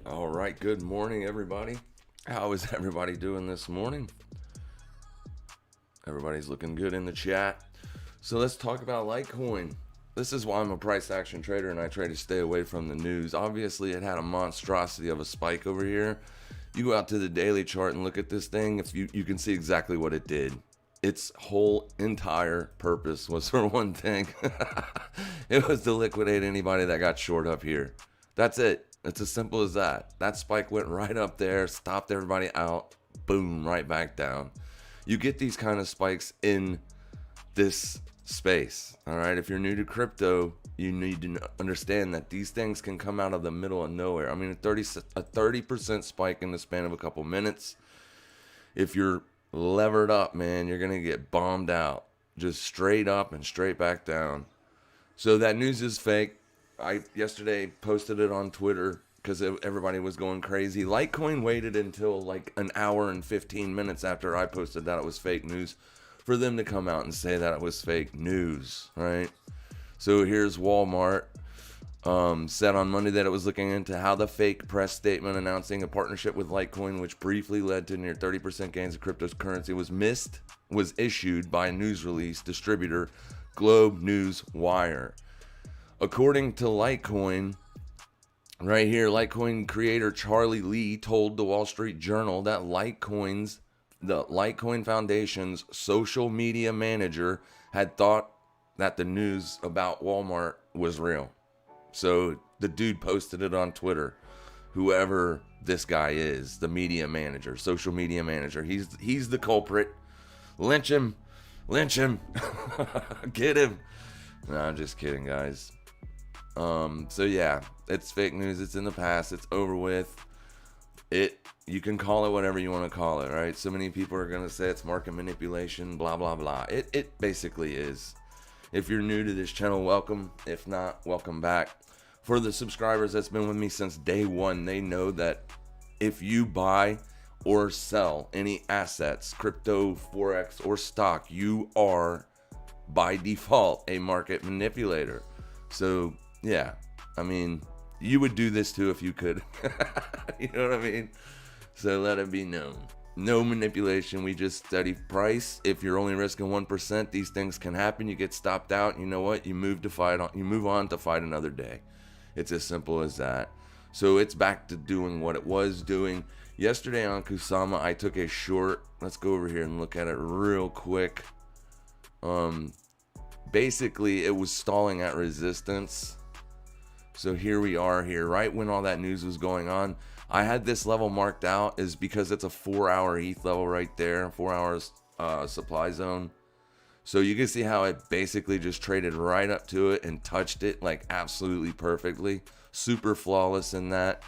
All right, good morning, everybody. How is everybody doing this morning? Everybody's looking good in the chat. So let's talk about Litecoin. This is why I'm a price action trader and I try to stay away from the news. Obviously, it had a monstrosity of a spike over here. You go out to the daily chart and look at this thing, if you can see exactly what it did. Its whole entire purpose was for one thing. It was to liquidate anybody that got short up here. That's it. It's as simple as that. That spike went right up there, stopped everybody out, boom, right back down. You get these kind of spikes in this space. All right. If you're new to crypto, you need to understand that these things can come out of the middle of nowhere. I mean, a 30% spike in the span of a couple minutes. If you're levered up, man, you're going to get bombed out just straight up and straight back down. So that news is fake. I yesterday posted it on Twitter because everybody was going crazy. Litecoin waited until like an hour and 15 minutes after I posted that it was fake news for them to come out and say that it was fake news, right? So here's Walmart. Said on Monday that it was looking into how the fake press statement announcing a partnership with Litecoin, which briefly led to near 30% gains of cryptocurrency, was issued by a news release distributor Globe News Wire. According to Litecoin, right here, Litecoin creator Charlie Lee told the Wall Street Journal that the Litecoin Foundation's social media manager had thought that the news about Walmart was real. So the dude posted it on Twitter. Whoever this guy is, the media manager, social media manager, he's the culprit. Lynch him. Get him. No, I'm just kidding, guys. So yeah, it's fake news. It's in the past. It's over with. You can call it whatever you want to call it, right? So many people are gonna say it's market manipulation, blah blah blah. It basically is. If you're new to this channel, welcome. If not, welcome back. For the subscribers that's been with me since day one, they know that if you buy or sell any assets, crypto, forex, or stock, you are by default a market manipulator. So yeah, I mean, you would do this too if you could. You know what I mean? So let it be known. No manipulation. We just study price. If you're only risking 1%, these things can happen. You get stopped out. You know what? You move on to fight another day. It's as simple as that. So it's back to doing what it was doing. Yesterday on Kusama, I took a short. Let's go over here and look at it real quick. Basically, it was stalling at resistance. So here we are here, right when all that news was going on. I had this level marked out is because it's a 4-hour ETH level right there, 4 hours supply zone. So you can see how it basically just traded right up to it and touched it like absolutely perfectly. Super flawless in that.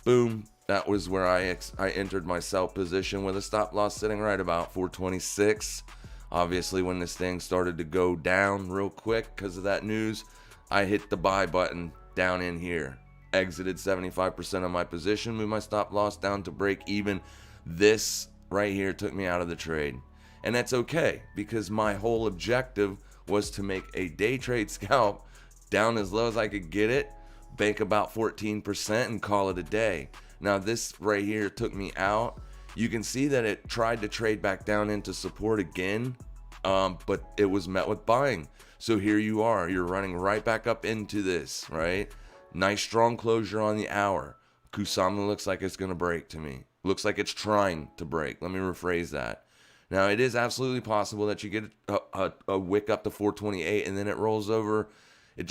Boom. That was where I entered my sell position with a stop loss sitting right about 426. Obviously, when this thing started to go down real quick because of that news, I hit the buy button down in here. Exited 75% of my position, moved my stop loss down to break even. This right here took me out of the trade. And that's okay, because my whole objective was to make a day trade scalp down as low as I could get it, bank about 14% and call it a day. Now this right here took me out. You can see that it tried to trade back down into support again, but it was met with buying. So here you are, you're running right back up into this, right? Nice strong closure on the hour. Kusama looks like it's going to break to me. Looks like it's trying to break. Let me rephrase that. Now, it is absolutely possible that you get a wick up to 428 and then it rolls over. It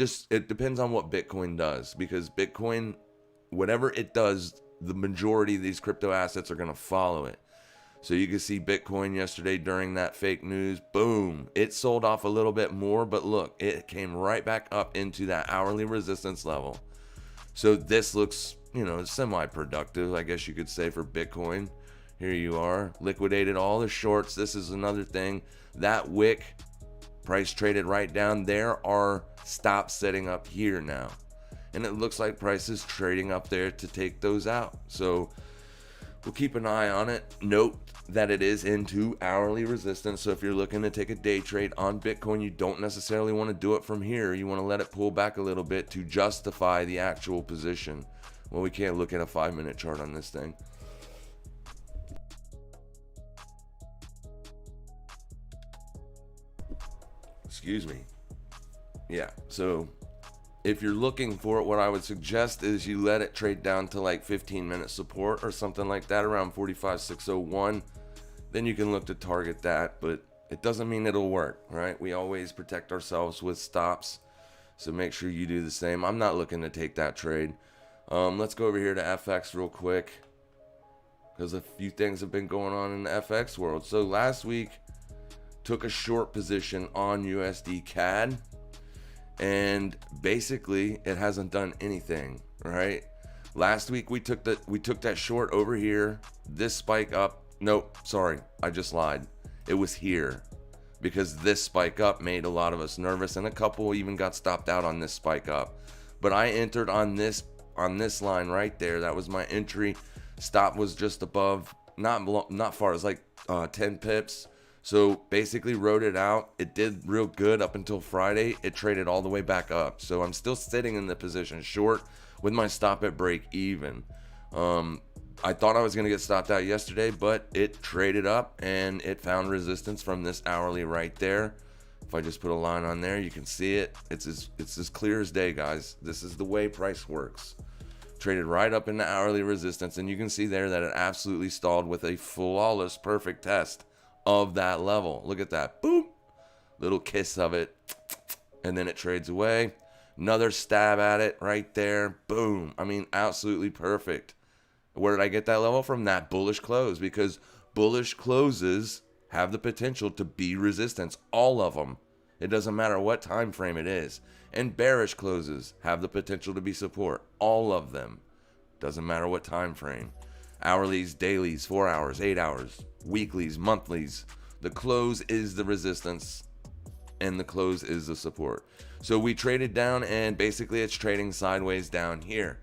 depends on what Bitcoin does, because Bitcoin, whatever it does, the majority of these crypto assets are going to follow it. So you can see Bitcoin yesterday during that fake news, boom, it sold off a little bit more, but look, it came right back up into that hourly resistance level. So this looks, semi-productive, I guess you could say, for Bitcoin. Here you are, liquidated all the shorts. This is another thing. That wick, price traded right down. There are stops setting up here now. And it looks like price is trading up there to take those out. So we'll keep an eye on it. Note that it is into hourly resistance. So if you're looking to take a day trade on Bitcoin, you don't necessarily want to do it from here. You want to let it pull back a little bit to justify the actual position. Well, we can't look at a 5-minute chart on this thing. Excuse me. Yeah, so if you're looking for it, what I would suggest is you let it trade down to like 15-minute support or something like that, around 45,601. Then you can look to target that, but it doesn't mean it'll work, right? We always protect ourselves with stops, so make sure you do the same. I'm not looking to take that trade. Let's go over here to FX real quick, because a few things have been going on in the FX world. So last week, took a short position on USD CAD, and basically it hasn't done anything, right? Last week we took that short over here, this spike up. Nope, sorry, I just lied. It was here, because this spike up made a lot of us nervous, and a couple even got stopped out on this spike up. But I entered on this line right there. That was my entry. Stop was just above, not far. It was like 10 pips. So basically rode it out. It did real good up until Friday. It traded all the way back up. So I'm still sitting in the position short with my stop at break even. I thought I was going to get stopped out yesterday, but it traded up and it found resistance from this hourly right there. If I just put a line on there, you can see it. It's as clear as day, guys. This is the way price works. Traded right up into hourly resistance, and you can see there that it absolutely stalled with a flawless perfect test of that level. Look at that. Boom. Little kiss of it. And then it trades away. Another stab at it right there. Boom. I mean, absolutely perfect. Where did I get that level from? That bullish close, because bullish closes have the potential to be resistance. All of them. It doesn't matter what time frame it is. And bearish closes have the potential to be support. All of them. Doesn't matter what time frame. Hourlies, dailies, 4 hours, 8 hours, weeklies, monthlies. The close is the resistance and the close is the support. So we traded down, and basically it's trading sideways down here.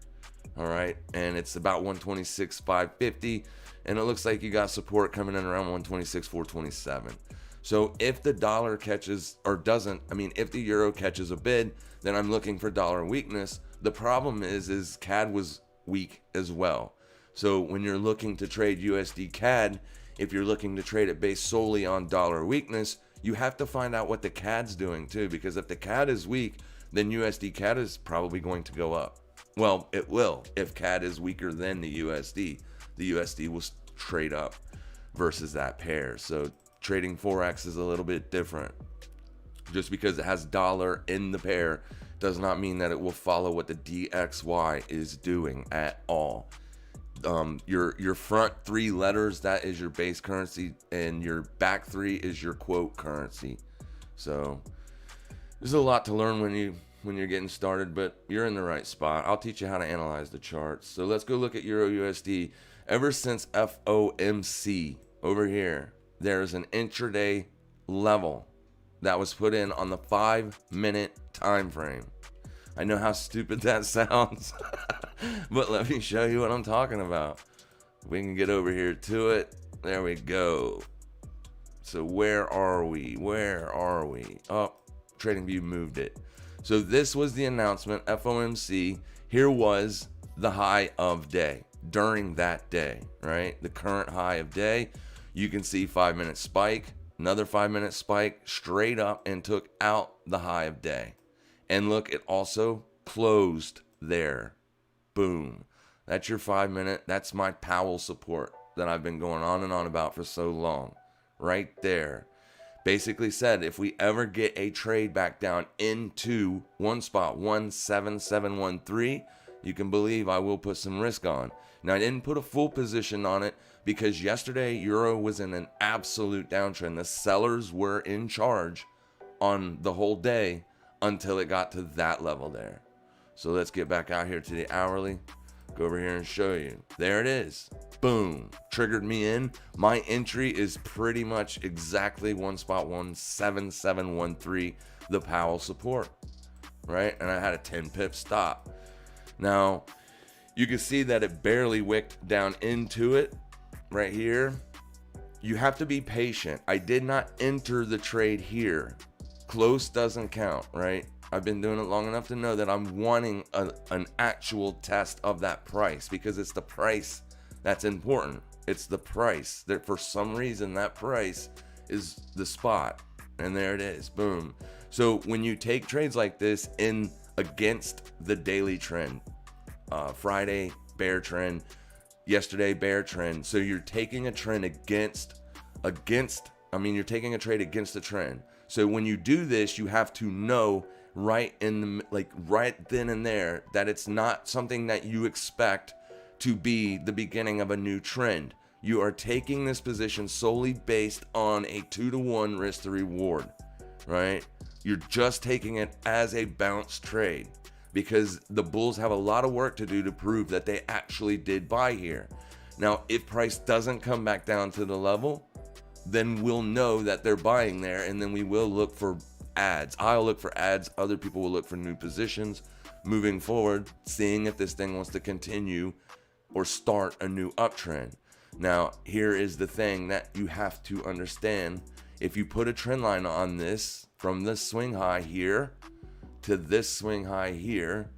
All right, and it's about 126,550, and it looks like you got support coming in around 126,427. So if the dollar catches or doesn't, if the euro catches a bid, then I'm looking for dollar weakness. The problem is CAD was weak as well. So when you're looking to trade USD CAD, if you're looking to trade it based solely on dollar weakness, you have to find out what the CAD's doing too, because if the CAD is weak, then USD CAD is probably going to go up. Well, it will. If CAD is weaker than the USD will trade up versus that pair. So trading Forex is a little bit different. Just because it has dollar in the pair does not mean that it will follow what the DXY is doing at all. Your front 3 letters, that is your base currency, and your back 3 is your quote currency. So there's a lot to learn when you're getting started, but you're in the right spot. I'll teach you how to analyze the charts. So let's go look at Euro USD. Ever since FOMC over here, there's an intraday level that was put in on the 5-minute time frame. I know how stupid that sounds, but let me show you what I'm talking about. We can get over here to it. There we go. So where are we? Oh, TradingView moved it. So this was the announcement, FOMC. Here was the high of day during that day, right? The current high of day. You can see 5-minute spike, another 5-minute spike straight up and took out the high of day. And look, it also closed there. Boom. That's your 5-minute. That's my Powell support that I've been going on and on about for so long. Right there. Basically said, if we ever get a trade back down into one spot, 17713, you can believe I will put some risk on. Now, I didn't put a full position on it because yesterday Euro was in an absolute downtrend. The sellers were in charge on the whole day until it got to that level there. So let's get back out here to the hourly. Go over here and show you. There it is. Boom. Triggered me in. My entry is pretty much exactly one spot, 17713, the Powell support, right? And I had a 10 pip stop. Now, you can see that it barely wicked down into it right here. You have to be patient. I did not enter the trade here. Close doesn't count, right? I've been doing it long enough to know that I'm wanting an actual test of that price, because it's the price that's important. It's the price that for some reason that price is the spot, and there it is. Boom. So when you take trades like this in against the daily trend, Friday bear trend, yesterday bear trend, so you're taking a trend you're taking a trade against the trend. So when you do this, you have to know right then and there that it's not something that you expect to be the beginning of a new trend. You are taking this position solely based on a 2-to-1 risk to reward, right? You're just taking it as a bounce trade, because the bulls have a lot of work to do to prove that they actually did buy here. Now, if price doesn't come back down to the level, then we'll know that they're buying there, and then we will look for ads. I'll look for ads. Other people will look for new positions moving forward, seeing if this thing wants to continue or start a new uptrend. Now, here is the thing that you have to understand. If you put a trend line on this, from this swing high here to this swing high here,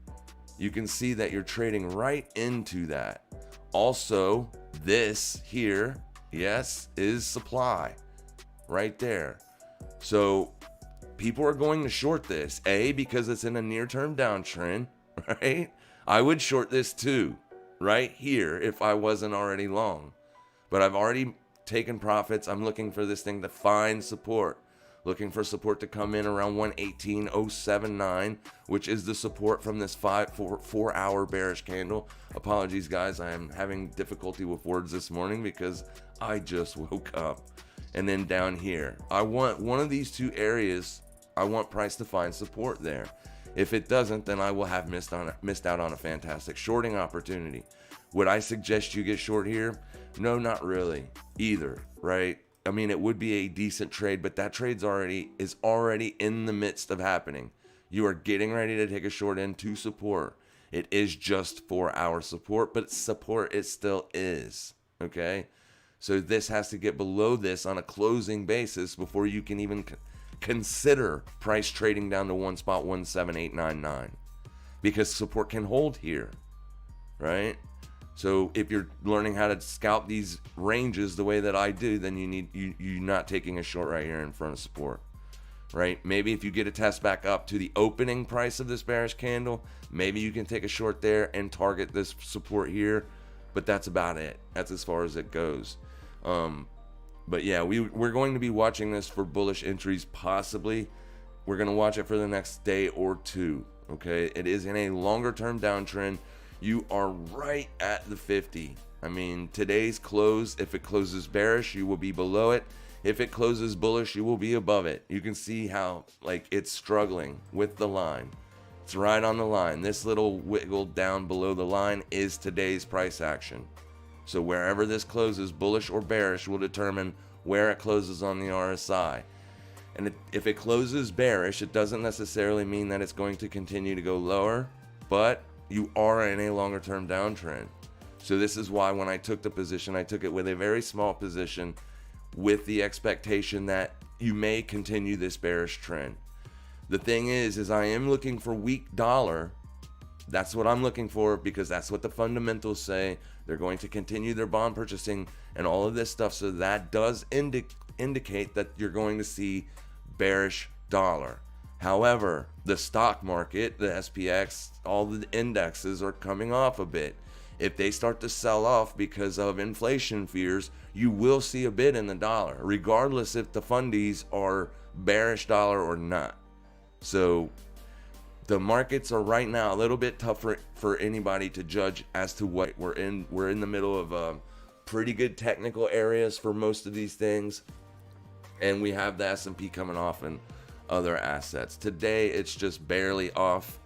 you can see that you're trading right into that. Also, this here, yes, is supply right there. So people are going to short this, because it's in a near-term downtrend, right? I would short this too, right here, if I wasn't already long. But I've already taken profits. I'm looking for this thing to find support. Looking for support to come in around 118.079, which is the support from this 4-hour bearish candle. Apologies, guys. I am having difficulty with words this morning because I just woke up. And then down here, I want one of these two areas. I want price to find support there. If it doesn't, then I will have missed out on a fantastic shorting opportunity. Would I suggest you get short here? No, not really either, right? I mean, it would be a decent trade, but that trade's is already in the midst of happening. You are getting ready to take a short into support. It is just 4-hour support, but support it still is, okay? So this has to get below this on a closing basis before you can even consider price trading down to 1.17899, because support can hold here, right? So if you're learning how to scalp these ranges the way that I do, then you're not taking a short right here in front of support, right? Maybe if you get a test back up to the opening price of this bearish candle, maybe you can take a short there and target this support here, but that's about it. That's as far as it goes. But yeah, we're going to be watching this for bullish entries, possibly. We're going to watch it for the next day or two, okay? It is in a longer term downtrend. You are right at the 50. I mean, today's close, if it closes bearish, you will be below it. If it closes bullish, you will be above it. You can see how, it's struggling with the line. It's right on the line. This little wiggle down below the line is today's price action. So wherever this closes, bullish or bearish, will determine where it closes on the RSI. And if it closes bearish, it doesn't necessarily mean that it's going to continue to go lower, but you are in a longer term downtrend. So this is why when I took the position, I took it with a very small position with the expectation that you may continue this bearish trend. The thing is I am looking for weak dollar. That's what I'm looking for, because that's what the fundamentals say. They're going to continue their bond purchasing and all of this stuff. So that does indicate that you're going to see bearish dollar. However, the stock market, the SPX, all the indexes are coming off a bit. If they start to sell off because of inflation fears, you will see a bid in the dollar, regardless if the fundies are bearish dollar or not. So the markets are right now a little bit tougher for anybody to judge as to what we're in. We're in the middle of pretty good technical areas for most of these things, and we have the S&P coming off and other assets. Today it's just barely off.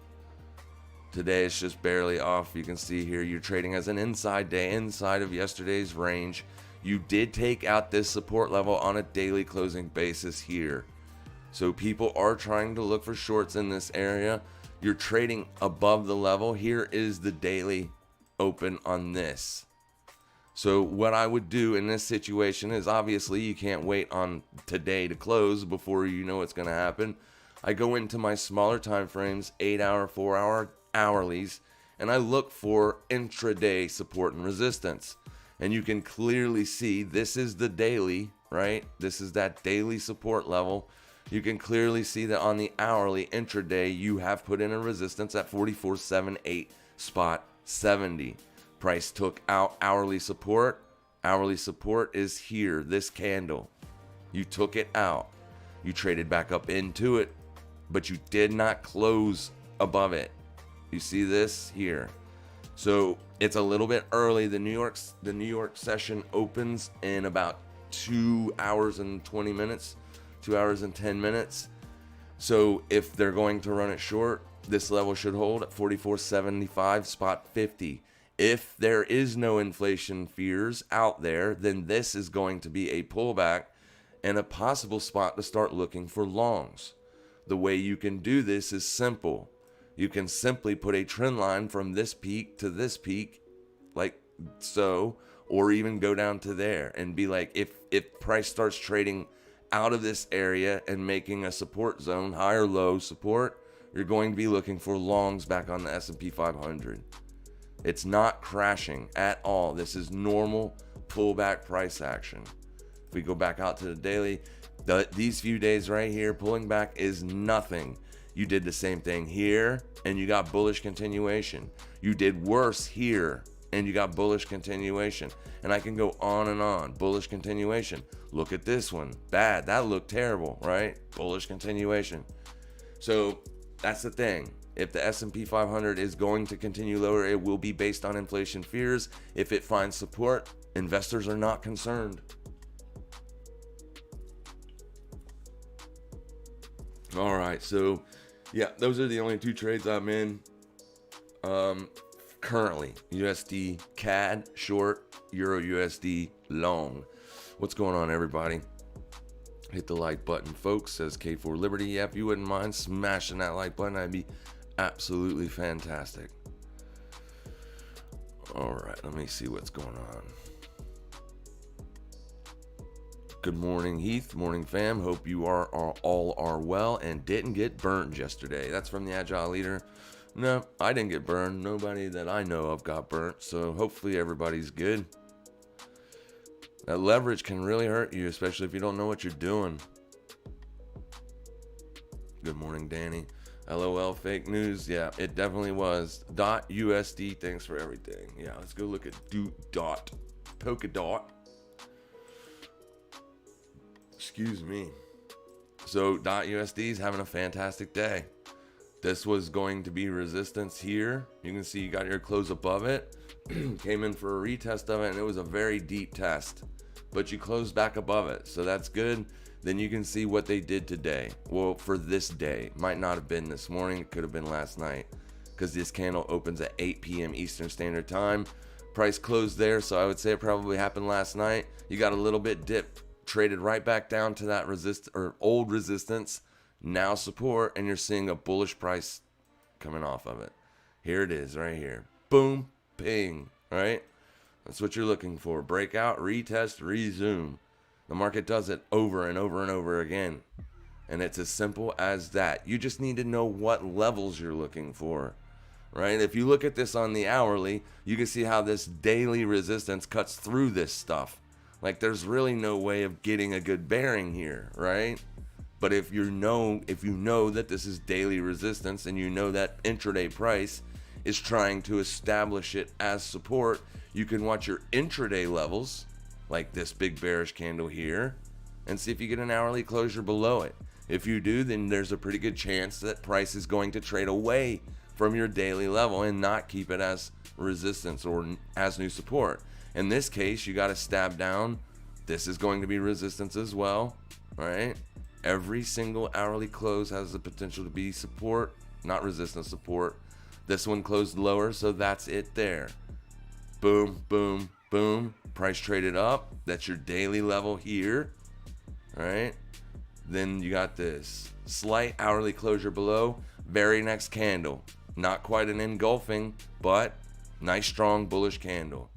You can see here you're trading as an inside day, inside of yesterday's range. You did take out this support level on a daily closing basis here. So people are trying to look for shorts in this area. You're trading above the level. Here is the daily open on this. So what I would do in this situation is, obviously you can't wait on today to close before you know what's going to happen. I go into my smaller time frames, 8 hour, 4 hour, hourlies, and I look for intraday support and resistance. And you can clearly see this is the daily, right? This is that daily support level. You can clearly see that on the hourly intraday, you have put in a resistance at 44.78 spot 70. Price took out hourly support. Hourly support is here, this candle. You took it out. You traded back up into it, but you did not close above it. You see this here. So it's a little bit early. The New York session opens in about 2 hours and 20 minutes, 2 hours and 10 minutes. So if they're going to run it short, this level should hold at 44.75 spot 50. If there is no inflation fears out there, then this is going to be a pullback and a possible spot to start looking for longs. The way you can do this is simple. You can simply put a trend line from this peak to this peak, like so, or even go down to there and be like, if price starts trading out of this area and making a support zone, high or low support, you're going to be looking for longs back on the S&P 500. It's not crashing at all. This is normal pullback price action. If we go back out to the daily, these few days right here, pulling back is nothing. You did the same thing here and you got bullish continuation. You did worse here and you got bullish continuation. And I can go on and on. Bullish continuation. Look at this one. Bad. That looked terrible, right? Bullish continuation. So that's the thing. If the S&P 500 is going to continue lower, it will be based on inflation fears. If it finds support, investors are not concerned. All right, so yeah, those are the only two trades I'm in. Currently, USD CAD short, Euro USD long. What's going on, everybody? Hit the like button, folks, says K4 Liberty. Yeah, if you wouldn't mind smashing that like button, I'd be absolutely fantastic. All right, let me see what's going on. Good morning, Heath. Morning, fam. Hope you all are well and didn't get burned yesterday. That's from the Agile Leader. No, I didn't get burned. Nobody that I know of got burnt. So hopefully everybody's good. That leverage can really hurt you, especially if you don't know what you're doing. Good morning, Danny. LOL, fake news. Yeah, it definitely was. .USD, thanks for everything. Yeah, let's go look at Polkadot. Excuse me. So .USD is having a fantastic day. This was going to be resistance here. You can see you got your close above it. Came in for a retest of it, and it was a very deep test. But you closed back above it, so that's good. Then you can see what they did today. Well, for this day. Might not have been this morning. It could have been last night. Because this candle opens at 8 p.m. Eastern Standard Time. Price closed there, so I would say it probably happened last night. You got a little bit dip. Traded right back down to that old resistance, now support, and you're seeing a bullish price coming off of it. Here it is right here. Boom, ping, right? That's what you're looking for. Breakout, retest, resume. The market does it over and over and over again. And it's as simple as that. You just need to know what levels you're looking for, right? If you look at this on the hourly, you can see how this daily resistance cuts through this stuff. Like there's really no way of getting a good bearing here, right? But if you know that this is daily resistance and you know that intraday price is trying to establish it as support, you can watch your intraday levels, like this big bearish candle here, and see if you get an hourly closure below it. If you do, then there's a pretty good chance that price is going to trade away from your daily level and not keep it as resistance or as new support. In this case, you got to stab down. This is going to be resistance as well, right? Every single hourly close has the potential to be support, not resistance, support. This one closed lower, so that's it there. Boom, boom, boom. Price traded up. That's your daily level here, right? Then you got this slight hourly closure below. Very next candle. Not quite an engulfing, but nice strong bullish candle.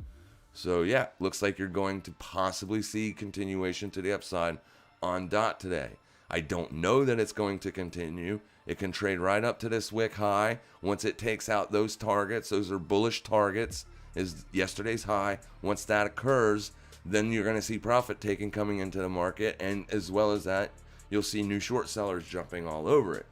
So yeah, looks like you're going to possibly see continuation to the upside on DOT today. I don't know that it's going to continue. It can trade right up to this wick high. Once it takes out those targets, those are bullish targets, is yesterday's high. Once that occurs, then you're going to see profit taking coming into the market. And as well as that, you'll see new short sellers jumping all over it.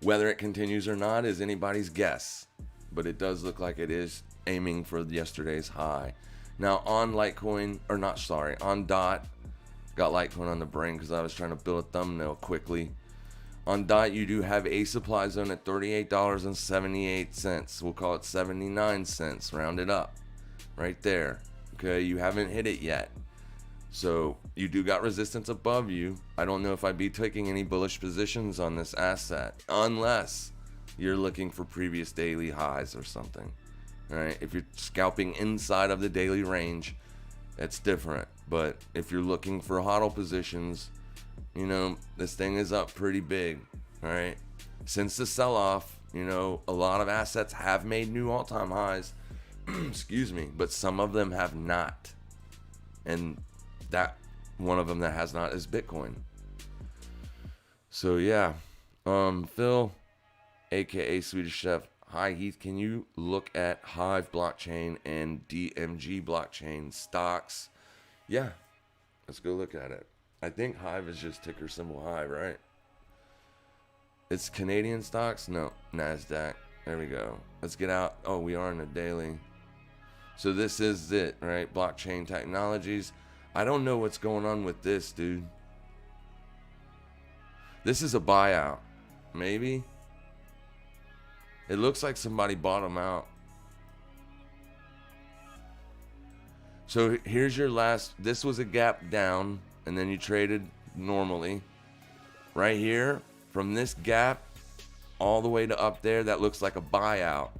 Whether it continues or not is anybody's guess. But it does look like it is aiming for yesterday's high. Now on Litecoin, on DOT, got Litecoin on the brain because I was trying to build a thumbnail quickly. On DOT, you do have a supply zone at $38.78. We'll call it 79 cents, rounded up, right there. Okay, you haven't hit it yet. So you do got resistance above you. I don't know if I'd be taking any bullish positions on this asset unless you're looking for previous daily highs or something. All right, if you're scalping inside of the daily range, it's different. But if you're looking for hodl positions, you know, this thing is up pretty big. All right, since the sell-off, you know, a lot of assets have made new all-time highs. Excuse me, but some of them have not. And that one of them that has not is Bitcoin. So yeah, Phil, aka Swedish Chef. Hi Heath, can you look at Hive blockchain and DMG blockchain stocks? Yeah, let's go look at it. I think Hive is just ticker symbol Hive, right? It's Canadian stocks? No, NASDAQ. There we go. Let's get out. Oh, we are in a daily. So this is it, right? Blockchain technologies. I don't know what's going on with this, dude. This is a buyout. Maybe. It looks like somebody bought them out. So here's your last. This was a gap down, and then you traded normally. Right here, from this gap all the way to up there, that looks like a buyout.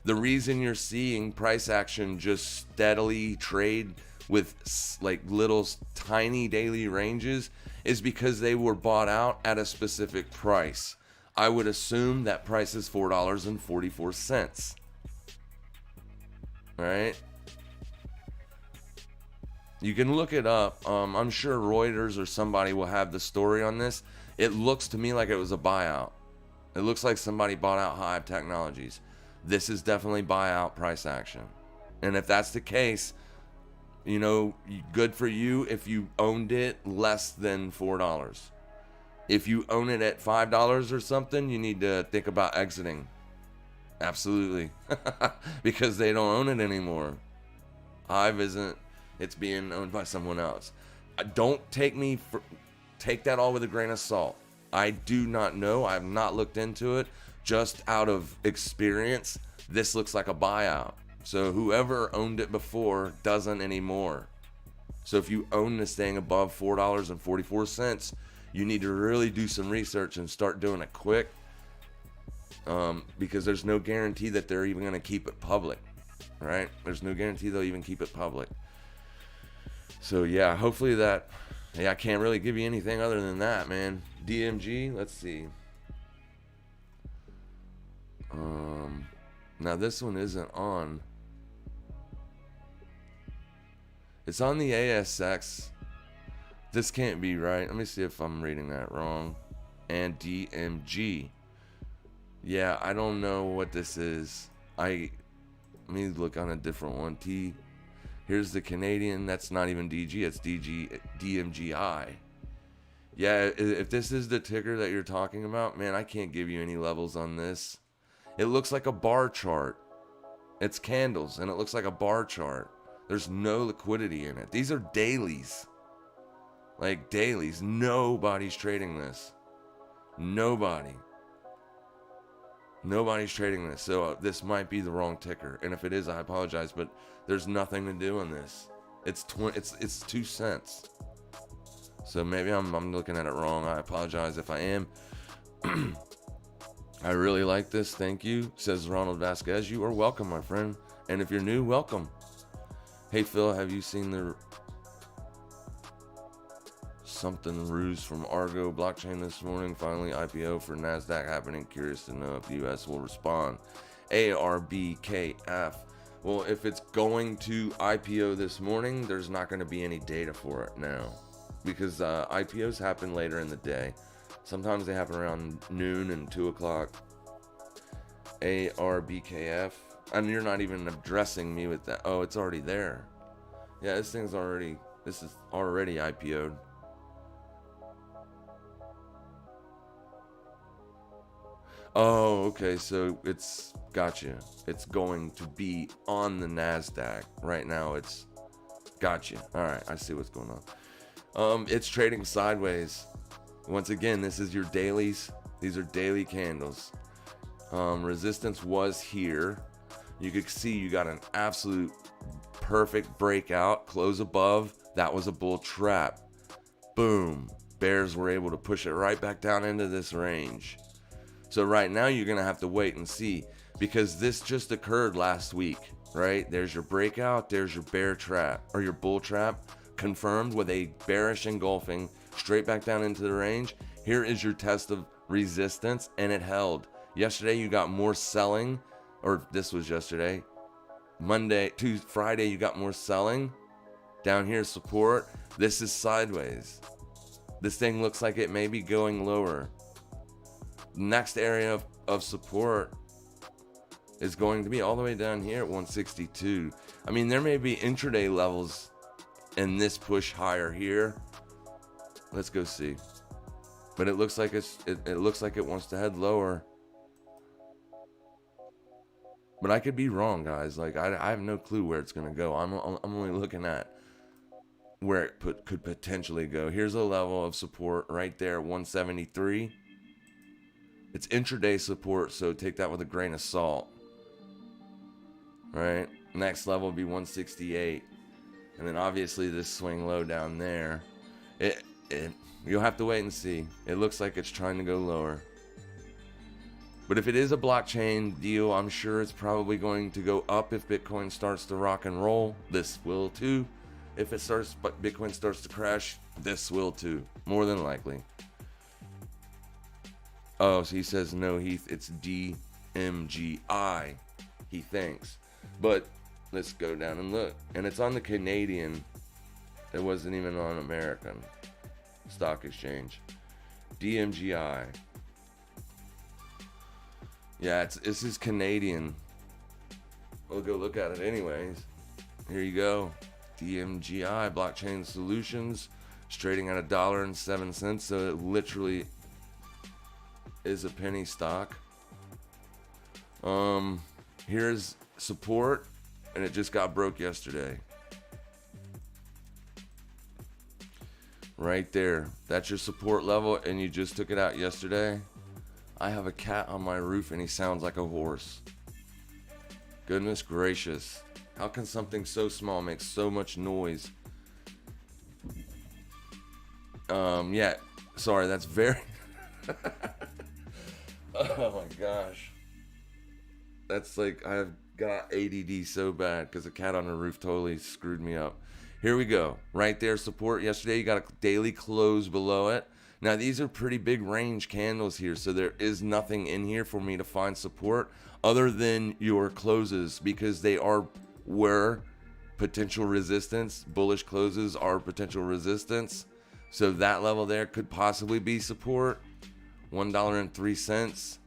The reason you're seeing price action just steadily trade with like little tiny daily ranges is because they were bought out at a specific price. I would assume that price is $4.44. All right. You can look it up. I'm sure Reuters or somebody will have the story on this. It looks to me like it was a buyout. It looks like somebody bought out Hive Technologies. This is definitely buyout price action. And if that's the case, you know, good for you if you owned it less than $4. If you own it at $5 or something, you need to think about exiting. Absolutely. Because they don't own it anymore. Hive isn't. It's being owned by someone else. Don't take that all with a grain of salt. I do not know. I have not looked into it. Just out of experience, this looks like a buyout. So whoever owned it before doesn't anymore. So if you own this thing above $4.44, you need to really do some research and start doing it quick, because there's no guarantee that they're even going to keep it public, right? There's no guarantee they'll even keep it public. So yeah, hopefully that, I can't really give you anything other than that, man. DMG, let's see. Now this one isn't on. It's on the ASX. This can't be right. Let me see if I'm reading that wrong. And DMG. Yeah, I don't know what this is. Let me look on a different one. Here's the Canadian. That's not even DG. It's DMGI. Yeah, if this is the ticker that you're talking about, man, I can't give you any levels on this. It looks like a bar chart. It's candles, and it looks like a bar chart. There's no liquidity in it. These are dailies. Like dailies. Nobody's trading this. Nobody's trading this. So this might be the wrong ticker. And if it is, I apologize, but there's nothing to do on this. It's 2 cents. So maybe I'm looking at it wrong. I apologize if I am. I really like this. Thank you, says Ronald Vasquez. You are welcome, my friend. And if you're new, welcome. Hey, Phil, have you seen the something ruse from Argo blockchain this morning? Finally, IPO for NASDAQ happening. Curious to know if the U.S. will respond. ARBKF. Well, if it's going to IPO this morning, there's not going to be any data for it now. because IPOs happen later in the day. Sometimes they happen around noon and 2 o'clock. ARBKF. And you're not even addressing me with that. Oh, it's already there. Yeah, this is already IPO'd. Oh, okay, so it's, gotcha. It's going to be on the NASDAQ. Right now it's, gotcha. Alright, I see what's going on. It's trading sideways. Once again, this is your dailies. These are daily candles. Resistance was here. You could see you got an absolute perfect breakout. Close above. That was a bull trap. Boom. Bears were able to push it right back down into this range. So right now you're going to have to wait and see, because this just occurred last week, right? There's your breakout. There's your bear trap, or your bull trap, confirmed with a bearish engulfing straight back down into the range. Here is your test of resistance, and it held. Yesterday you got more selling, or this was yesterday. Friday you got more selling. Down here support. This is sideways. This thing looks like it may be going lower. Next area of support is going to be all the way down here at 162. I mean, there may be intraday levels in this push higher here. Let's go see. But it looks like it looks like it wants to head lower. But I could be wrong, guys. Like I have no clue where it's gonna go. I'm only looking at where it could potentially go. Here's a level of support right there, 173. It's intraday support, so take that with a grain of salt. Right? Next level would be 168. And then obviously this swing low down there. You'll have to wait and see. It looks like it's trying to go lower. But if it is a blockchain deal, I'm sure it's probably going to go up if Bitcoin starts to rock and roll. This will too. If Bitcoin starts to crash, this will too. More than likely. Oh, so he says no, Heath, it's DMGI, he thinks. But let's go down and look. And it's on the Canadian. It wasn't even on American stock exchange. DMGI. Yeah, this is Canadian. We'll go look at it anyways. Here you go. DMGI, Blockchain Solutions. It's trading at $1.07, so it literally is a penny stock. Here's support, and it just got broke yesterday. Right there. That's your support level, and you just took it out yesterday. I have a cat on my roof, and he sounds like a horse. Goodness gracious. How can something so small make so much noise? Yeah. Sorry, that's very... Oh my gosh. That's like, I've got ADD so bad because the cat on the roof totally screwed me up. Here we go. Right there, support. Yesterday, you got a daily close below it. Now, these are pretty big range candles here, so there is nothing in here for me to find support other than your closes, because they were potential resistance. Bullish closes are potential resistance. So that level there could possibly be support. $1.03.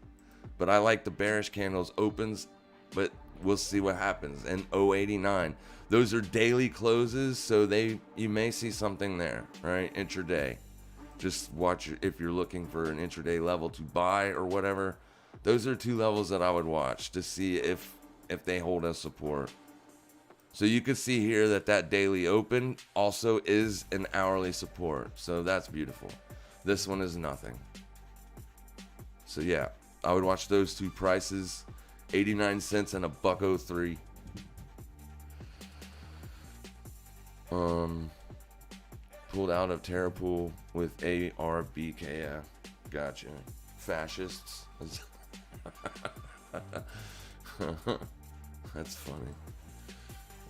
But I like the bearish candles opens, but we'll see what happens. And 089. Those are daily closes, so you may see something there, right? Intraday. Just watch if you're looking for an intraday level to buy or whatever. Those are two levels that I would watch to see if they hold as support. So you can see here that daily open also is an hourly support. So that's beautiful. This one is nothing. So yeah, I would watch those two prices. 89 cents and $1.03. Pulled out of Terra Pool with ARBKF. Gotcha. Fascists. That's funny.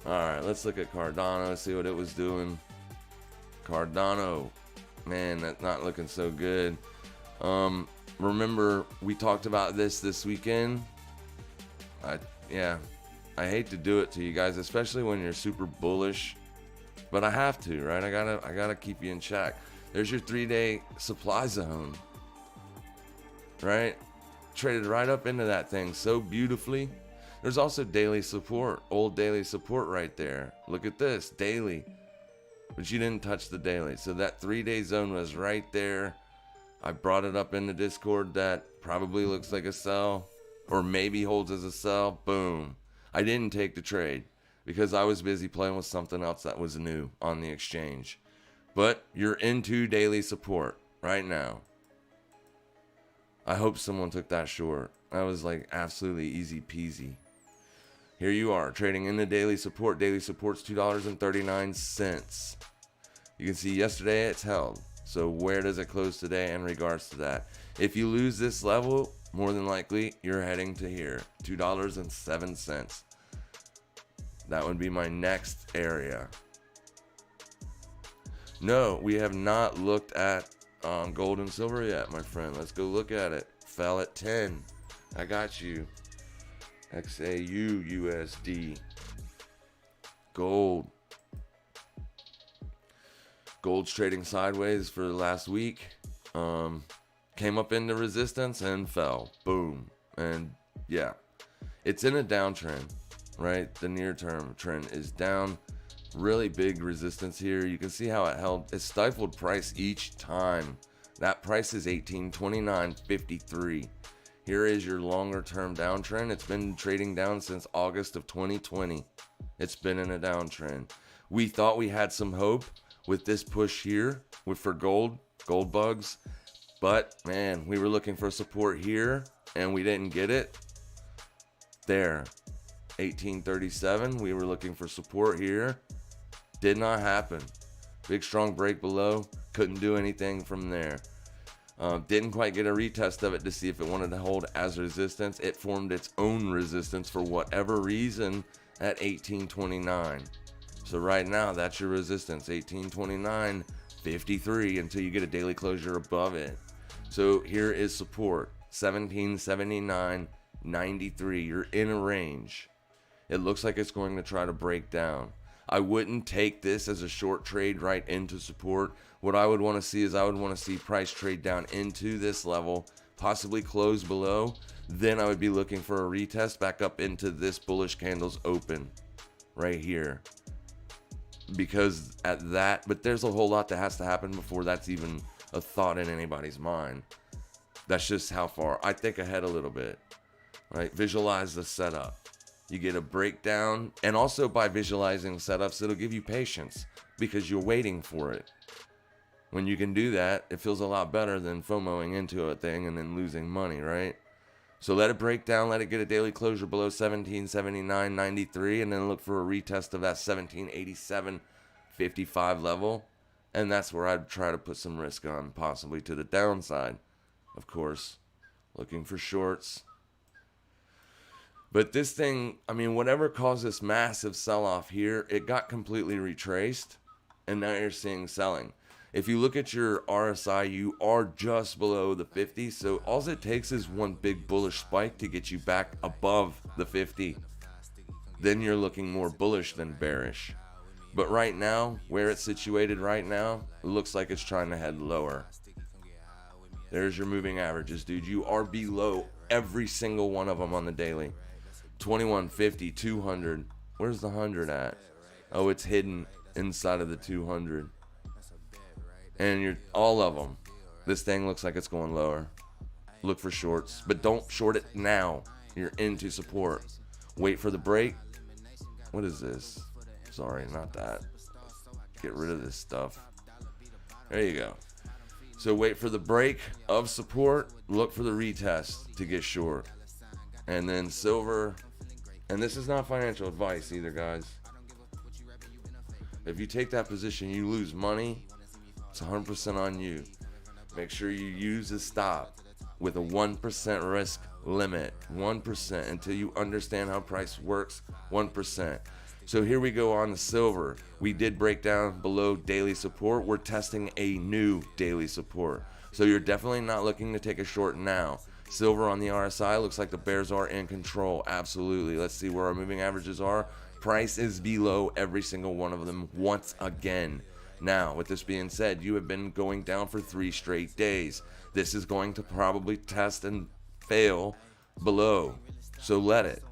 Alright, let's look at Cardano, see what it was doing. Cardano. Man, that's not looking so good. Remember, we talked about this weekend. I hate to do it to you guys, especially when you're super bullish but I have to, right? I gotta keep you in check. There's your 3-day supply zone, right? Traded right up into that thing so beautifully. There's also daily support, old daily support right there. Look at this, daily. But you didn't touch the daily. So that 3-day zone was right there. I brought it up in the Discord. That probably looks like a sell, or maybe holds as a sell. Boom. I didn't take the trade because I was busy playing with something else that was new on the exchange. But you're into daily support right now. I hope someone took that short. That was like absolutely easy peasy. Here you are, trading in the daily support. Daily support's $2.39. You can see yesterday it's held. So where does it close today in regards to that? If you lose this level, more than likely you're heading to here, $2.07. That would be my next area. No, we have not looked at gold and silver yet, my friend. Let's go look at it. Fell at 10. I got you. XAU USD. Gold. Gold's trading sideways for the last week. Came up into resistance and fell. Boom. And yeah, it's in a downtrend, right? The near term trend is down. Really big resistance here. You can see how it held. It stifled price each time. That price is 1829.53. Here is your longer term downtrend. It's been trading down since August of 2020. It's been in a downtrend. We thought we had some hope with this push here for gold bugs, but man, we were looking for support here and we didn't get it. There, 1837. We were looking for support here. Did not happen. Big strong break below. Couldn't do anything from there. Didn't quite get a retest of it to see if it wanted to hold as resistance. It formed its own resistance for whatever reason at 1829. So right now, that's your resistance, 1829.53, until you get a daily closure above it. So here is support, 1779.93. You're in a range. It looks like it's going to try to break down. I wouldn't take this as a short trade right into support. What I would want to see is I would want to see price trade down into this level, possibly close below. Then I would be looking for a retest back up into this bullish candle's open right here. Because at that, but there's a whole lot that has to happen before that's even a thought in anybody's mind. That's just how far I think ahead a little bit, right? Visualize the setup. You get a breakdown, and also by visualizing setups, it'll give you patience because you're waiting for it. When you can do that, it feels a lot better than FOMOing into a thing and then losing money, right? So let it break down, let it get a daily closure below 1779.93, and then look for a retest of that 1787.55 level. And that's where I'd try to put some risk on, possibly to the downside, of course. Looking for shorts. But this thing, I mean, whatever caused this massive sell-off here, it got completely retraced, and now you're seeing selling. If you look at your RSI, you are just below the 50, so all it takes is one big bullish spike to get you back above the 50. Then you're looking more bullish than bearish. But right now, where it's situated right now, it looks like it's trying to head lower. There's your moving averages, dude. You are below every single one of them on the daily. 2150, 200. Where's the 100 at? Oh, it's hidden inside of the 200. And you're all of them. This thing looks like it's going lower. Look for shorts, but don't short it now. You're into support. Wait for the break. What is this? Sorry, not that. Get rid of this stuff. There you go. So wait for the break of support. Look for the retest to get short. And then silver. And this is not financial advice either, guys. If you take that position, you lose money. It's 100% on you. Make sure you use a stop with a 1% risk limit. 1% until you understand how price works. 1%. So here we go on the silver. We did break down below daily support. We're testing a new daily support. So you're definitely not looking to take a short now. Silver on the RSI looks like the bears are in control. Absolutely. Let's see where our moving averages are. Price is below every single one of them once again. Now, with this being said, you have been going down for 3 straight days. This is going to probably test and fail below. So let it.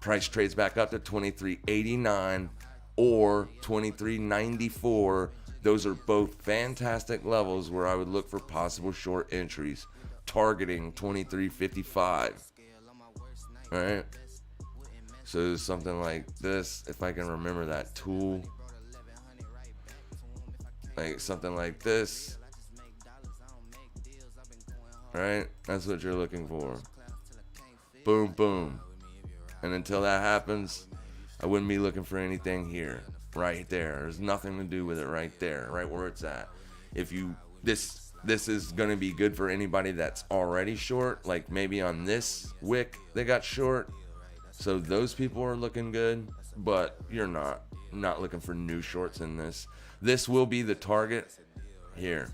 Price trades back up to 23.89 or 23.94. Those are both fantastic levels where I would look for possible short entries, targeting 23.55. All right. So something like this, if I can remember that tool, like something like this. All right, that's what you're looking for. Boom, boom. And until that happens, I wouldn't be looking for anything here. Right there. There's nothing to do with it right there, right where it's at. If you this is going to be good for anybody that's already short, like maybe on this wick they got short. So those people are looking good, but you're not looking for new shorts in this. This will be the target here.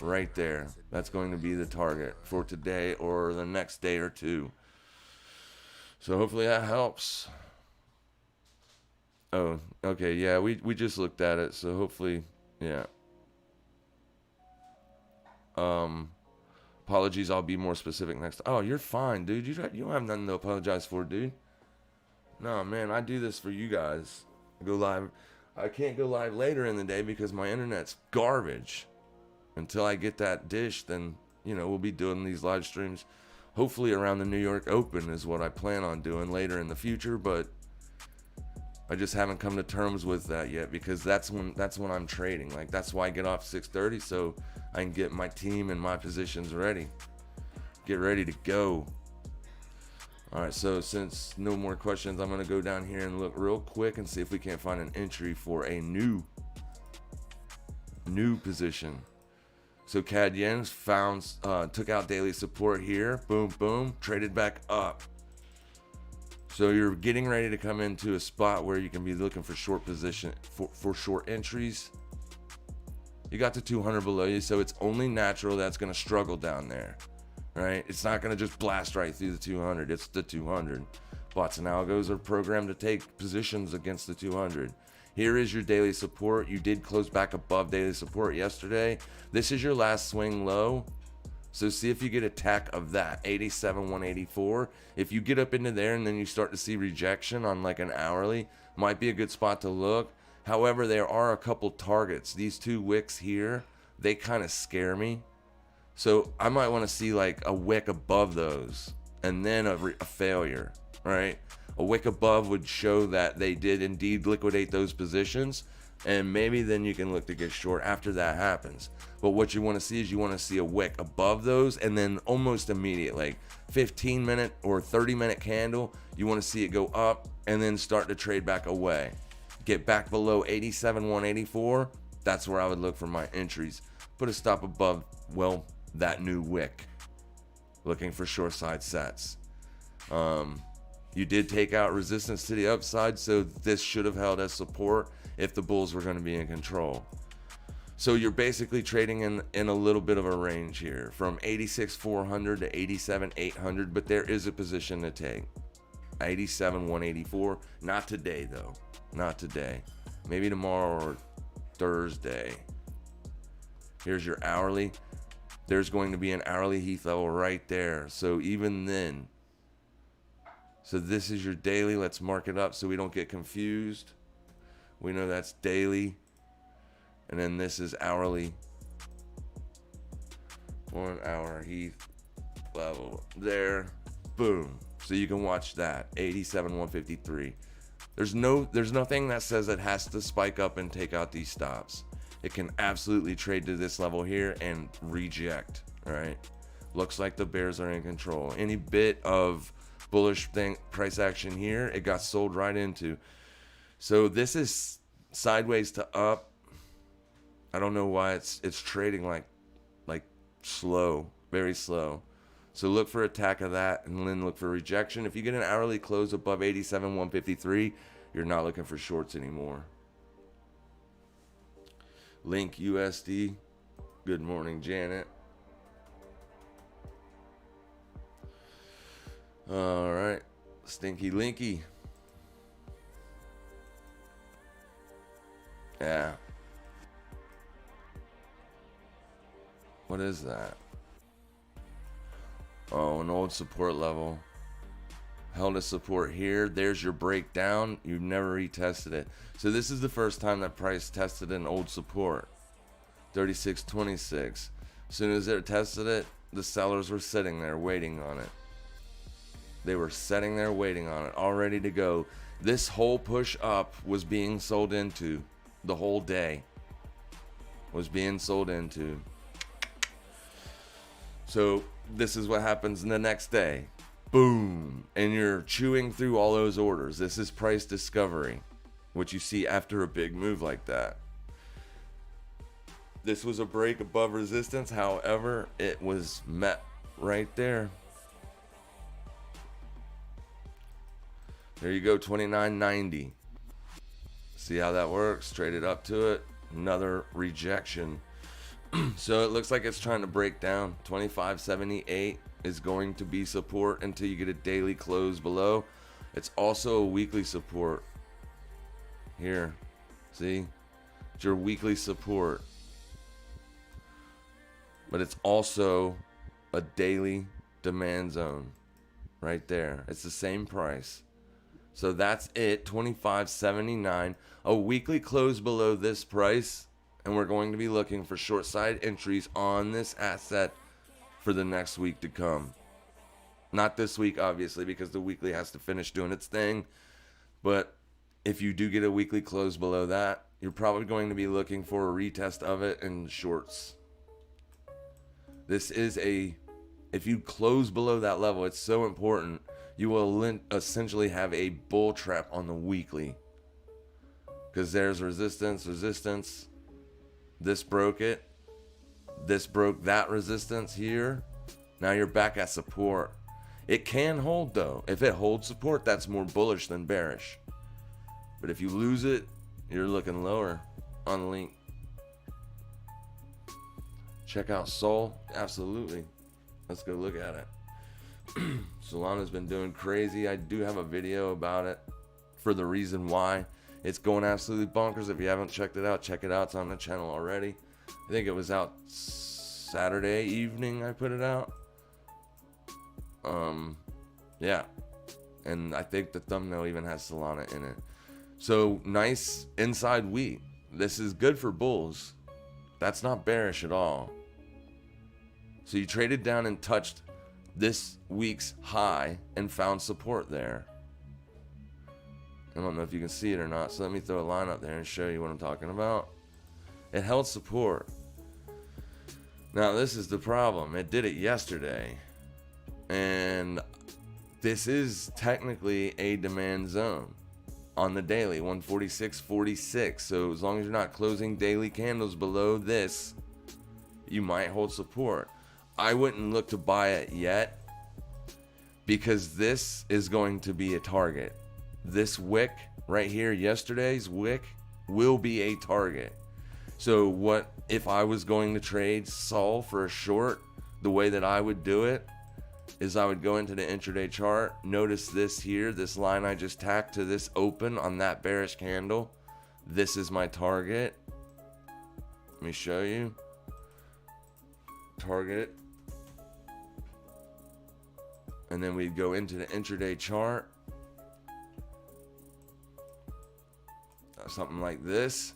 Right there. That's going to be the target for today or the next day or two. So hopefully that helps. Oh, okay, yeah, we just looked at it, so hopefully, yeah. Apologies, I'll be more specific next. Oh, you're fine, dude. You don't have nothing to apologize for, dude. No, man, I do this for you guys. Go live. I can't go live later in the day because my internet's garbage. Until I get that dish, then, we'll be doing these live streams. Hopefully around the New York Open is what I plan on doing later in the future, but I just haven't come to terms with that yet because that's when I'm trading. Like, that's why I get off 6:30, so I can get my team and my positions ready. Get ready to go. All right, so since no more questions, I'm going to go down here and look real quick and see if we can't find an entry for a new position. So CAD Yen took out daily support here. Boom, boom, traded back up. So you're getting ready to come into a spot where you can be looking for short position for short entries. You got the 200 below you, so it's only natural that's going to struggle down there, right? It's not going to just blast right through the 200. It's the 200. Bots and algos are programmed to take positions against the 200. Here is your daily support. You did close back above daily support yesterday. This is your last swing low. So see if you get a tack of that, 87,184. If you get up into there and then you start to see rejection on like an hourly, might be a good spot to look. However, there are a couple targets. These two wicks here, they kind of scare me. So I might want to see like a wick above those and then a failure, right? A wick above would show that they did indeed liquidate those positions. And maybe then you can look to get short after that happens. But what you want to see is you want to see a wick above those and then almost immediate, like 15-minute or 30-minute candle. You want to see it go up and then start to trade back away. Get back below 87,184. That's where I would look for my entries. Put a stop above, well, that new wick. Looking for short side sets. You did take out resistance to the upside, so this should have held as support if the bulls were going to be in control. So you're basically trading in a little bit of a range here from 86,400 to 87,800, but there is a position to take. 87,184. Not today, though. Not today. Maybe tomorrow or Thursday. Here's your hourly. There's going to be an hourly Heath level right there. So even then, so this is your daily. Let's mark it up so we don't get confused. We know that's daily. And then this is hourly. 1 hour Heath level there. Boom. So you can watch that. 87,153. There's nothing that says it has to spike up and take out these stops. It can absolutely trade to this level here and reject. All right. Looks like the bears are in control. Any bit of bullish price action here, it got sold right into. So this is sideways to up. I don't know why it's trading like slow, very slow. So look for attack of that and then look for rejection. If you get an hourly close above 87,153, you're not looking for shorts anymore. Link USD. Good morning, Janet. All right. Stinky Linky. Yeah. What is that? Oh, an old support level. Held a support here. There's your breakdown. You've never retested it. So this is the first time that price tested an old support. 36.26. As soon as it tested it, the sellers were sitting there waiting on it. They were sitting there waiting on it, all ready to go. This whole push up was being sold into. The whole day was being sold into. So this is what happens in the next day. Boom. And you're chewing through all those orders. This is price discovery, what you see after a big move like that. This was a break above resistance. However, it was met right there. There you go, 29.90. See how that works? Traded up to it. Another rejection. So it looks like it's trying to break down. 25.78 is going to be support until you get a daily close below. It's also a weekly support. Here. See? It's your weekly support. But it's also a daily demand zone. Right there. It's the same price. So that's it, $25.79. A weekly close below this price, and we're going to be looking for short side entries on this asset for the next week to come. Not this week, obviously, because the weekly has to finish doing its thing. But if you do get a weekly close below that, you're probably going to be looking for a retest of it in shorts. This is if you close below that level, it's so important. You will essentially have a bull trap on the weekly. Because there's resistance. This broke it. This broke that resistance here. Now you're back at support. It can hold though. If it holds support, that's more bullish than bearish. But if you lose it, you're looking lower on the link. Check out Sol. Absolutely. Let's go look at it. Solana's been doing crazy. I do have a video about it for the reason why it's going absolutely bonkers. If you haven't checked it out, check it out. It's on the channel already. I think it was out Saturday evening I put it out. Yeah. And I think the thumbnail even has Solana in it. So nice inside wheat. This is good for bulls. That's not bearish at all. So you traded down and touched this week's high and found support there. I don't know if you can see it or not, so let me throw a line up there and show you what I'm talking about. It held support. Now this is the problem. It did it yesterday. And this is technically a demand zone on the daily, 146.46. So as long as you're not closing daily candles below this, you might hold support. I wouldn't look to buy it yet because this is going to be a target. This wick right here, yesterday's wick, will be a target. So what if I was going to trade Sol for a short? The way that I would do it is I would go into the intraday chart. Notice this here, this line I just tacked to this open on that bearish candle. This is my target. Let me show you. Target. And then we'd go into the intraday chart. Something like this.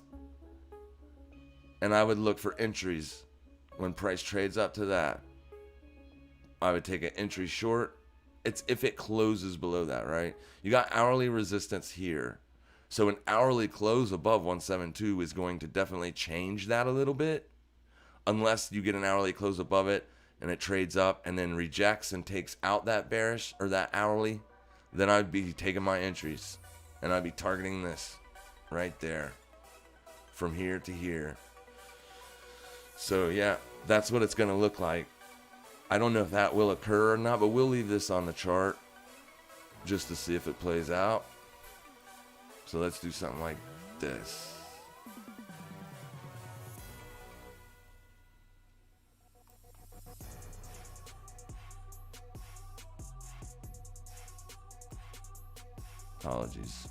And I would look for entries when price trades up to that. I would take an entry short. It's if it closes below that, right? You got hourly resistance here. So an hourly close above 172 is going to definitely change that a little bit. Unless you get an hourly close above it and it trades up and then rejects and takes out that bearish or that hourly, then I'd be taking my entries and I'd be targeting this right there from here to here. So yeah, that's what it's going to look like. I don't know if that will occur or not, but we'll leave this on the chart just to see if it plays out. So let's do something like this. Apologies.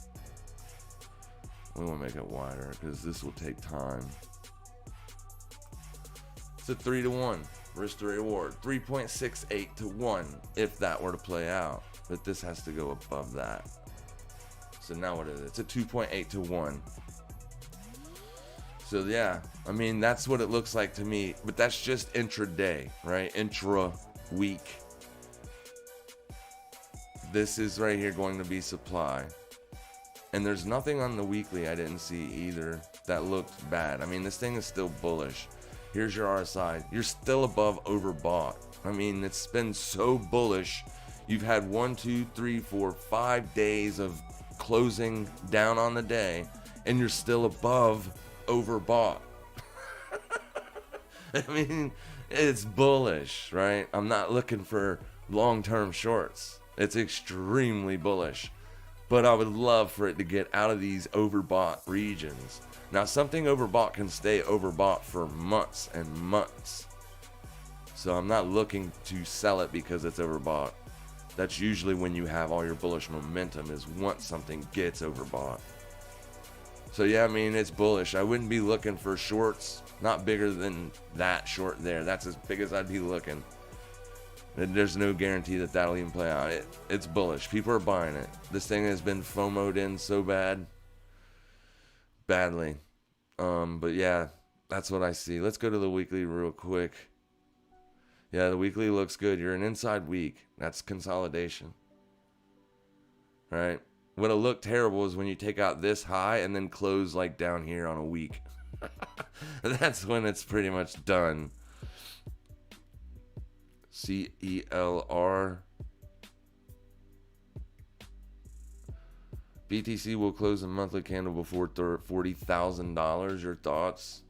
We want to make it wider because this will take time. It's a 3-to-1 risk to reward, 3.68 to 1 if that were to play out, but this has to go above that. So now what is it? It's a 2.8 to 1. So yeah, I mean, that's what it looks like to me, but that's just intraday, right? Intra week. This is right here going to be supply. And there's nothing on the weekly I didn't see either that looked bad. I mean, this thing is still bullish. Here's your RSI. You're still above overbought. I mean, it's been so bullish. You've had 1, 2, 3, 4, 5 days of closing down on the day, and you're still above overbought. I mean, it's bullish, right? I'm not looking for long-term shorts. It's extremely bullish. But I would love for it to get out of these overbought regions. Now, something overbought can stay overbought for months and months. So I'm not looking to sell it because it's overbought. That's usually when you have all your bullish momentum, is once something gets overbought. So yeah, I mean, it's bullish. I wouldn't be looking for shorts, not bigger than that short there. That's as big as I'd be looking. And there's no guarantee that that'll even play out. It's bullish. People are buying it. This thing has been FOMO'd in so badly. But yeah, that's what I see. Let's go to the weekly real quick. Yeah, the weekly looks good. You're an inside week. That's consolidation. Right? What'll look terrible is when you take out this high and then close like down here on a week. That's when it's pretty much done. CELR. BTC will close a monthly candle before $40,000. Your thoughts?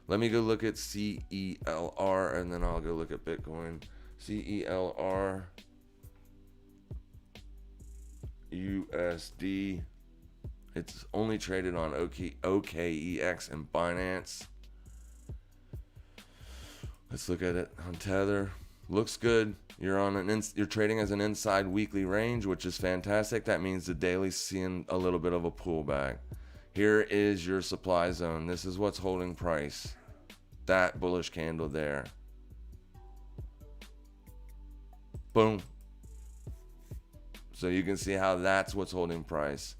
Let me go look at CELR and then I'll go look at Bitcoin. CELR USD. It's only traded on OKEX and Binance. Let's look at it on Tether. Looks good. You're trading as an inside weekly range, which is fantastic. That means the daily's seeing a little bit of a pullback. Here is your supply zone. This is what's holding price. That bullish candle there. Boom. So you can see how that's what's holding price.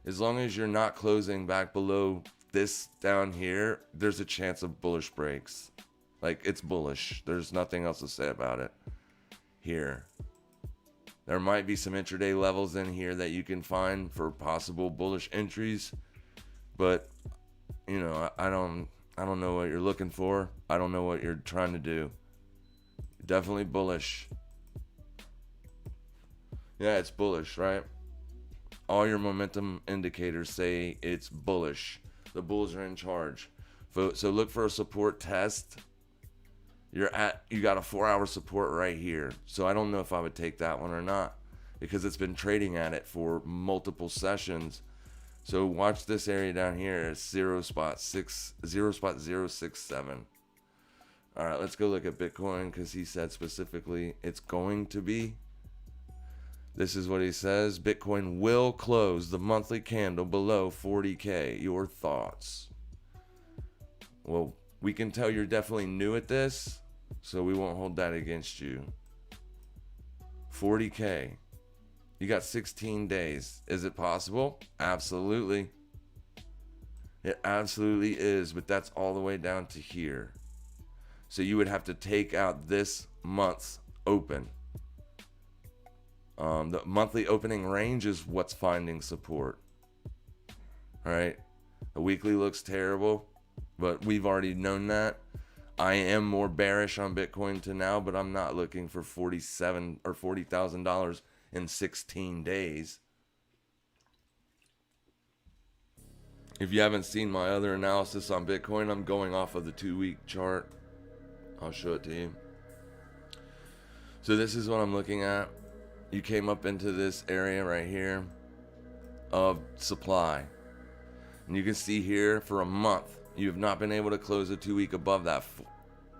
As long as you're not closing back below this down here, there's a chance of bullish breaks. Like, it's bullish. There's nothing else to say about it. Here. There might be some intraday levels in here that you can find for possible bullish entries. But, you know, I don't know what you're looking for. I don't know what you're trying to do. Definitely bullish. Yeah, it's bullish, right? All your momentum indicators say it's bullish. The bulls are in charge. So look for a support test. You got a 4-hour support right here. So I don't know if I would take that one or not, because it's been trading at it for multiple sessions. So watch this area down here. It's 0.067. All right, let's go look at Bitcoin, because he said specifically it's going to be. This is what he says. Bitcoin will close the monthly candle below 40K. Your thoughts? Well, we can tell you're definitely new at this, so we won't hold that against you. 40K. You got 16 days. Is it possible? Absolutely. It absolutely is, but that's all the way down to here. So you would have to take out this month's open. The monthly opening range is what's finding support. All right. The weekly looks terrible, but we've already known that. I am more bearish on Bitcoin to now, but I'm not looking for $47,000 or $40,000 in 16 days. If you haven't seen my other analysis on Bitcoin, I'm going off of the 2-week chart. I'll show it to you. So this is what I'm looking at. You came up into this area right here of supply. And you can see here for a month, you have not been able to close a 2-week above that,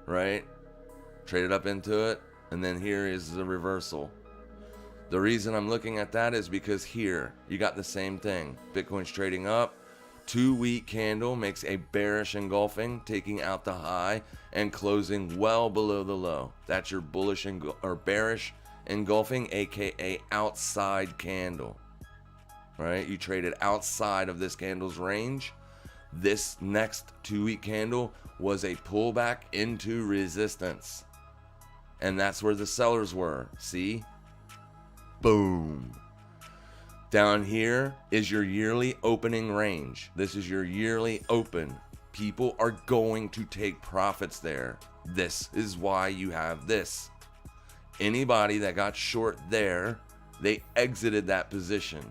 right? Traded up into it. And then here is the reversal. The reason I'm looking at that is because here you got the same thing. Bitcoin's trading up. 2-week candle makes a bearish engulfing, taking out the high and closing well below the low. That's your bullish or bearish engulfing, aka outside candle. Right? You traded outside of this candle's range. This next 2-week candle was a pullback into resistance. And that's where the sellers were. See? Boom. Down here is your yearly opening range. This is your yearly open. People are going to take profits there. This is why you have this. Anybody that got short there, they exited that position.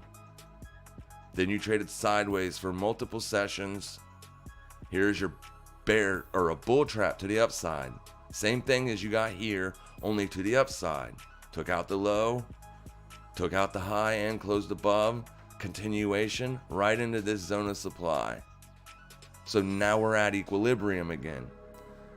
Then you traded sideways for multiple sessions. Here's your bear or a bull trap to the upside. Same thing as you got here, only to the upside. Took out the low, took out the high and closed above. Continuation right into this zone of supply. So now we're at equilibrium again.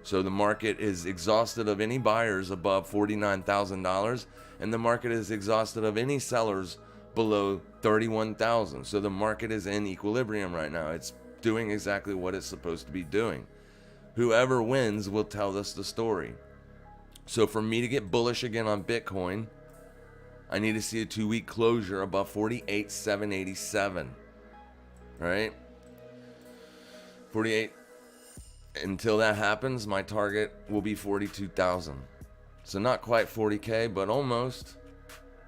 So the market is exhausted of any buyers above $49,000, and the market is exhausted of any sellers below 31,000. So the market is in equilibrium right now. It's doing exactly what it's supposed to be doing. Whoever wins will tell us the story. So for me to get bullish again on Bitcoin, I need to see a 2-week closure above 48,787. Right? 48. Until that happens, my target will be 42,000. So not quite 40K, but almost.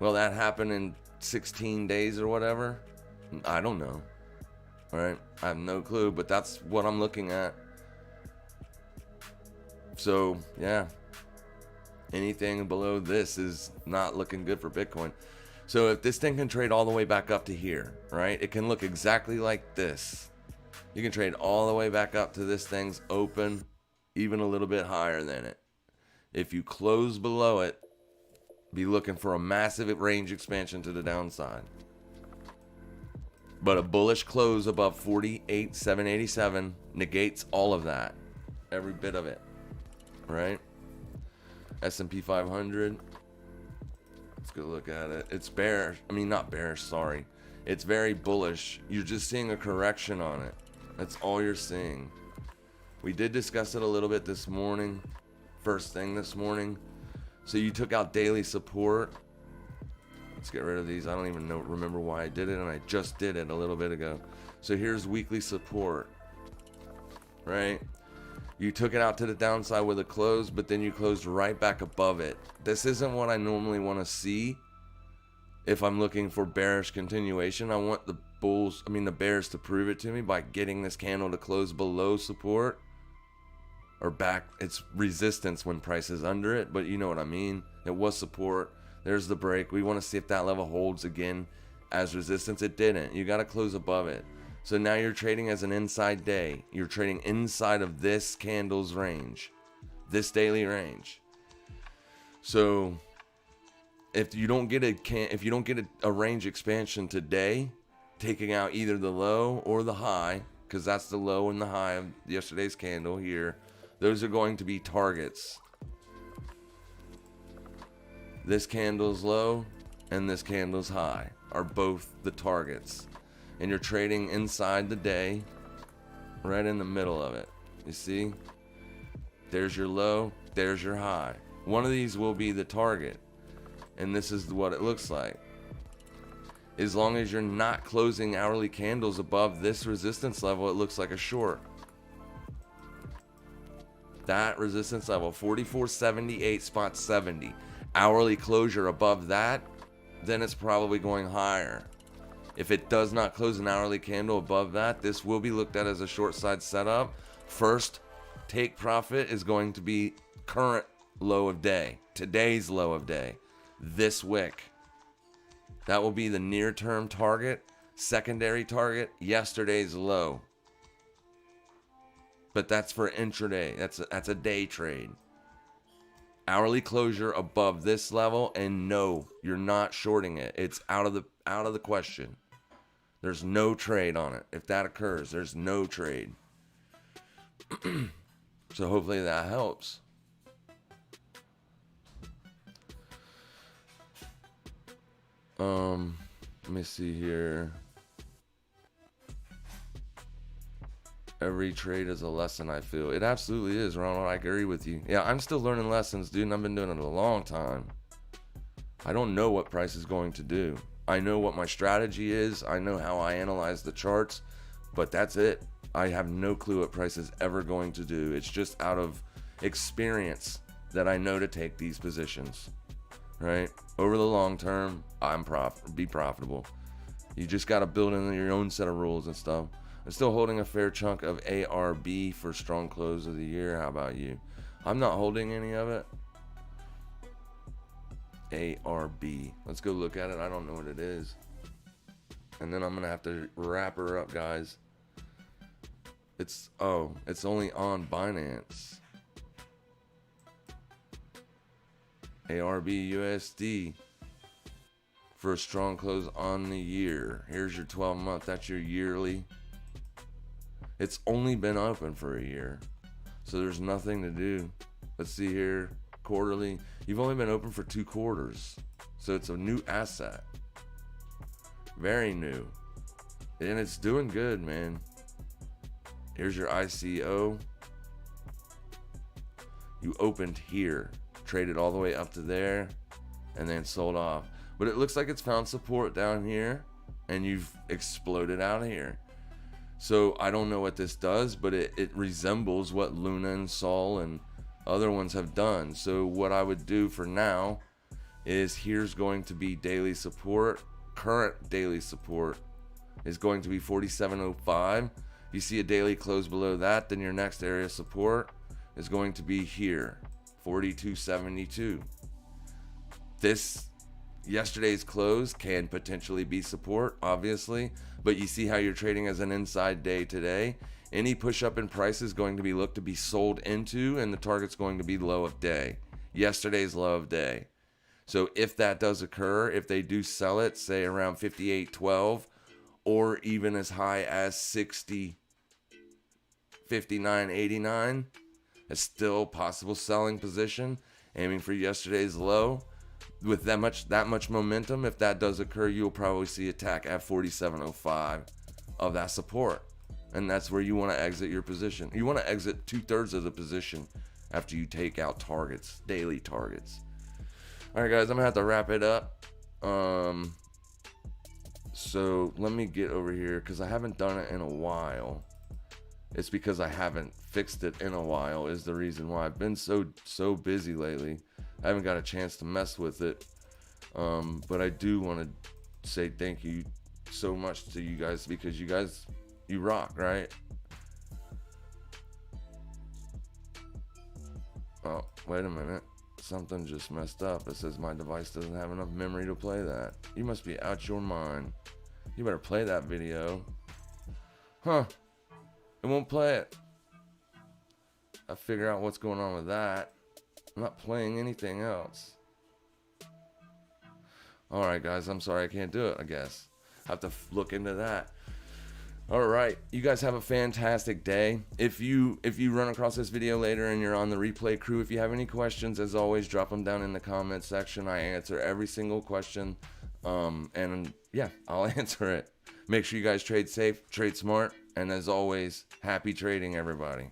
Will that happen in 16 days or whatever? I don't know. All right, I have no clue, but that's what I'm looking at. So yeah, anything below this is not looking good for Bitcoin. So if this thing can trade all the way back up to here, right, it can look exactly like this. You can trade all the way back up to this thing's open, even a little bit higher than it. If you close below it, be looking for a massive range expansion to the downside. But a bullish close above 48,787 negates all of that. Every bit of it. Right? S&P 500. Let's go look at it. It's bearish. I mean, not bearish, sorry. It's very bullish. You're just seeing a correction on it. That's all you're seeing. We did discuss it a little bit this morning. First thing this morning. So you took out daily support. Let's get rid of these. I don't even remember why I did it, and I just did it a little bit ago. So here's weekly support. Right? You took it out to the downside with a close, but then you closed right back above it. This isn't what I normally want to see. If I'm looking for bearish continuation, I want the bears to prove it to me by getting this candle to close below support or back. It's resistance when price is under it, but you know what I mean. It was support. There's the break. We want to see if that level holds again as resistance. It didn't. You got to close above it. So now you're trading as an inside day. You're trading inside of this candle's range, this daily range. So if you don't get a range expansion today, taking out either the low or the high, because that's the low and the high of yesterday's candle here, those are going to be targets. This candle's low and this candle's high are both the targets. And you're trading inside the day, right in the middle of it. You see? There's your low, there's your high. One of these will be the target. And this is what it looks like. As long as you're not closing hourly candles above this resistance level, it looks like a short. That resistance level, 44.78.70. Hourly closure above that, then it's probably going higher. If it does not close an hourly candle above that, this will be looked at as a short side setup. First take profit is going to be current low of day, today's low of day, this wick. That will be the near term target. Secondary target, yesterday's low. But that's for intraday. That's a day trade. Hourly closure above this level, and no, you're not shorting it. It's out of the question. There's no trade on it. If that occurs, there's no trade. So hopefully that helps. Let me see here. Every trade is a lesson, I feel. It absolutely is, Ronald. I agree with you. Yeah, I'm still learning lessons, dude, and I've been doing it a long time. I don't know what price is going to do. I know what my strategy is. I know how I analyze the charts, but that's it. I have no clue what price is ever going to do. It's just out of experience that I know to take these positions, right? Over the long term, be profitable. You just got to build in your own set of rules and stuff. I'm still holding a fair chunk of ARB for strong close of the year. How about you? I'm not holding any of it. ARB. Let's go look at it. I don't know what it is. And then I'm going to have to wrap her up, guys. It's only on Binance. ARB USD for a strong close on the year. Here's your 12-month. That's your yearly. It's only been open for a year, so there's nothing to do. Let's see here. Quarterly. You've only been open for 2 quarters, so it's a new asset. Very new. And it's doing good, man. Here's your ICO. You opened here, traded all the way up to there, and then sold off. But it looks like it's found support down here, and you've exploded out here. So I don't know what this does, but it resembles what Luna and Sol and other ones have done. So what I would do for now is here's going to be daily support. Current daily support is going to be 47.05. If you see a daily close below that, then your next area of support is going to be here, 42.72. Yesterday's close can potentially be support, obviously, but you see how you're trading as an inside day today. Any push up in price is going to be looked to be sold into, and the target's going to be low of day. Yesterday's low of day. So if that does occur, if they do sell it, say around 58.12, or even as high as 59.89, it's still a possible selling position, aiming for yesterday's low. With that much momentum, if that does occur, you'll probably see attack at 47.05 of that support, and that's where you want to exit your position. You want to exit 2/3 of the position after you take out targets, daily targets. All right, guys, I'm gonna have to wrap it up. So let me get over here because I haven't done it in a while. It's because I haven't fixed it in a while is the reason why. I've been so busy lately. I haven't got a chance to mess with it. But I do want to say thank you so much to you guys because you rock, right? Oh, wait a minute. Something just messed up. It says my device doesn't have enough memory to play that. You must be out your mind. You better play that video. Huh. It won't play it. I figure out what's going on with that. I'm not playing anything else. Alright, guys. I'm sorry I can't do it, I guess. I have to look into that. Alright. You guys have a fantastic day. If you run across this video later and you're on the replay crew, if you have any questions, as always, drop them down in the comment section. I answer every single question. And yeah, I'll answer it. Make sure you guys trade safe, trade smart, and as always, happy trading, everybody.